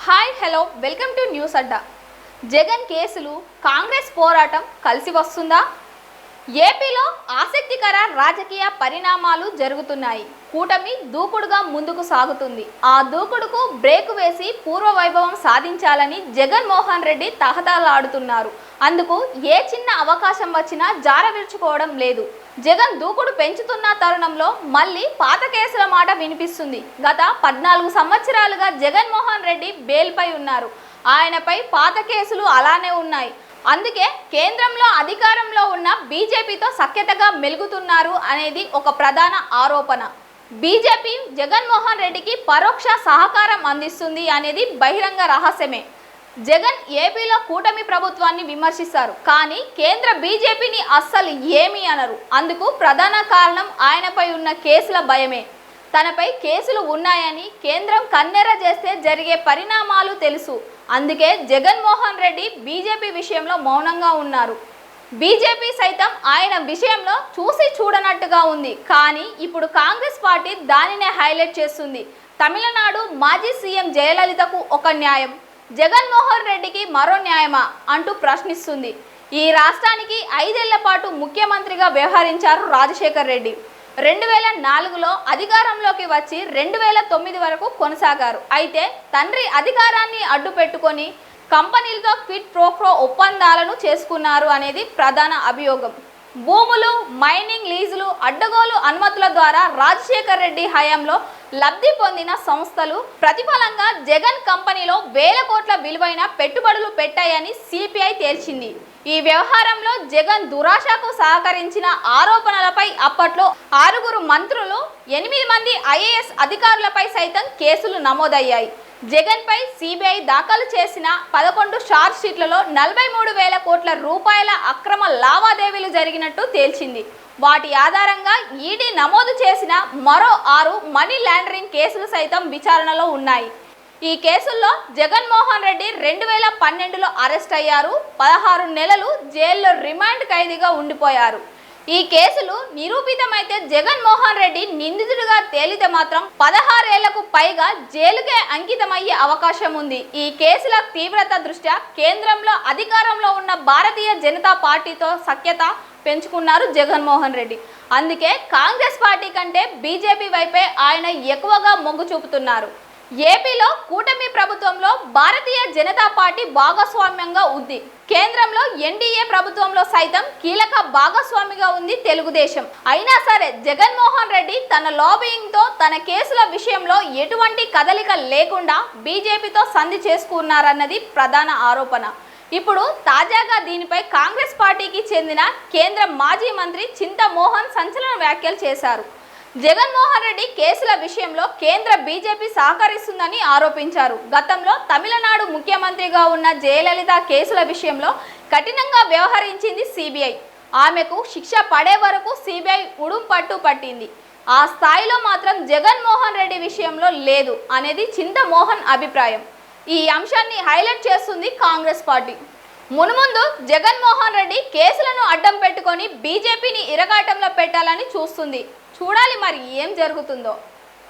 Hi hello welcome to news Adda. Jagan కేసులు కాంగ్రెస్ పోరాటం కలిసి వస్తుందా? ఏపీలో ఆసక్తికర రాజకీయ పరిణామాలు జరుగుతున్నాయి. కూటమి దూకుడుగా ముందుకు సాగుతుంది. ఆ దూకుడుకు బ్రేక్ వేసి పూర్వ వైభవం సాధించాలని జగన్మోహన్ రెడ్డి తహతలాడుతున్నారు. అందుకు ఏ చిన్న అవకాశం వచ్చినా జారవిడ్చుకోవడం లేదు. జగన్ దూకుడు పెంచుతున్న తరుణంలో మళ్ళీ పాత కేసుల మాట వినిపిస్తుంది. గత 14 సంవత్సరాలుగా జగన్మోహన్ రెడ్డి బెయిల్పై ఉన్నారు. ఆయనపై పాత కేసులు అలానే ఉన్నాయి. అందుకే కేంద్రంలో అధికారంలో ఉన్న బీజేపీతో సఖ్యతగా మెలుగుతున్నారు అనేది ఒక ప్రధాన ఆరోపణ. బీజేపీ జగన్మోహన్ రెడ్డికి పరోక్ష సహకారం అందిస్తుంది అనేది బహిరంగ రహస్యమే. జగన్ ఏపీలో కూటమి ప్రభుత్వాన్ని విమర్శిస్తారు, కానీ కేంద్ర బీజేపీని అస్సలు ఏమీ అనరు. అందుకు ప్రధాన కారణం ఆయనపై ఉన్న కేసుల భయమే. తనపై కేసులు ఉన్నాయని కేంద్రం కన్నెర చేస్తే జరిగే పరిణామాలు తెలుసు. అందుకే జగన్మోహన్ రెడ్డి బీజేపీ విషయంలో మౌనంగా ఉన్నారు. బీజేపీ సైతం ఆయన విషయంలో చూసి చూడనట్టుగా ఉంది. కానీ ఇప్పుడు కాంగ్రెస్ పార్టీ దానినే హైలైట్ చేస్తుంది. తమిళనాడు మాజీ సీఎం జయలలితకు ఒక న్యాయం, జగన్మోహన్ రెడ్డికి మరో న్యాయమా అంటూ ప్రశ్నిస్తుంది. ఈ రాష్ట్రానికి 5 ఏళ్ల పాటు ముఖ్యమంత్రిగా వ్యవహరించారు రాజశేఖర్ రెడ్డి. 2004లో అధికారంలోకి వచ్చి 2009 వరకు కొనసాగారు. అయితే తండ్రి అధికారాన్ని అడ్డు పెట్టుకొని కంపెనీలతో క్విట్ ప్రోక్వో ఒప్పందాలను చేసుకున్నారు అనేది ప్రధాన అభియోగం. భూములు, మైనింగ్ లీజులు, అడ్డగోలు అనుమతుల ద్వారా రాజశేఖర్ రెడ్డి హయాంలో లబ్ధి పొందిన సంస్థలు ప్రతిఫలంగా జగన్ కంపెనీలో వేల కోట్ల విలువైన పెట్టుబడులు పెట్టాయని సిపిఐ తేల్చింది. ఈ వ్యవహారంలో జగన్ దురాశకు సహకరించిన ఆరోపణలపై అప్పట్లో 6 మంత్రులు, 8 మంది ఐఏఎస్ అధికారులపై సైతం కేసులు నమోదయ్యాయి. జగన్పై సిబిఐ దాఖలు చేసిన 11 ఛార్జ్ షీట్లలో 43,000 కోట్ల రూపాయల అక్రమ లావాదేవీలు జరిగినట్టు తేల్చింది. వాటి ఆధారంగా ఈడీ నమోదు చేసిన మరో 6 మనీ లాండరింగ్ కేసులు సైతం విచారణలో ఉన్నాయి. ఈ కేసుల్లో జగన్మోహన్ రెడ్డి 2012లో అరెస్ట్ అయ్యారు. 16 నెలలు జైల్లో రిమాండ్ ఖైదీగా ఉండిపోయారు. ఈ కేసులు నిరూపితమైతే జగన్మోహన్ రెడ్డి నిందితుడిగా తేలితే మాత్రం 16 ఏళ్లకు పైగా జైలుకే అంకితమయ్యే అవకాశం ఉంది. ఈ కేసుల తీవ్రత దృష్ట్యా కేంద్రంలో అధికారంలో ఉన్న భారతీయ జనతా పార్టీతో సఖ్యత పెంచుకున్నారు జగన్మోహన్ రెడ్డి. అందుకే కాంగ్రెస్ పార్టీ కంటే బీజేపీ వైపే ఆయన ఎక్కువగా మొగ్గు చూపుతున్నారు. ఏపీలో కూటమి ప్రభుత్వంలో భారతీయ జనతా పార్టీ భాగస్వామ్యంగా ఉంది. కేంద్రంలో ఎన్డీఏ ప్రభుత్వంలో సైతం కీలక భాగస్వామిగా ఉంది తెలుగుదేశం. అయినా సరే జగన్మోహన్ రెడ్డి తన లాబియింగ్తో తన కేసుల విషయంలో ఎటువంటి కదలిక లేకుండా బీజేపీతో సంధి చేసుకున్నారన్నది ప్రధాన ఆరోపణ. ఇప్పుడు తాజాగా దీనిపై కాంగ్రెస్ పార్టీకి చెందిన కేంద్ర మాజీ మంత్రి చింతమోహన్ సంచలన వ్యాఖ్యలు చేశారు. జగన్మోహన్ రెడ్డి కేసుల విషయంలో కేంద్ర బీజేపీ సహకరిస్తుందని ఆరోపించారు. గతంలో తమిళనాడు ముఖ్యమంత్రిగా ఉన్న జయలలిత కేసుల విషయంలో కఠినంగా వ్యవహరించింది సిబిఐ. ఆమెకు శిక్ష పడే వరకు సిబిఐ ఉడుం పట్టు పట్టింది. ఆ స్థాయిలో మాత్రం జగన్మోహన్ రెడ్డి విషయంలో లేదు అనేది చింతమోహన్ అభిప్రాయం. ఈ అంశాన్ని హైలైట్ చేస్తుంది కాంగ్రెస్ పార్టీ. మున్ముందు జగన్మోహన్ రెడ్డి కేసులను అడ్డం పెట్టుకొని బీజేపీని ఇరగాటంలో పెట్టాలని చూస్తుంది. చూడాలి మరి ఏం జరుగుతుందో.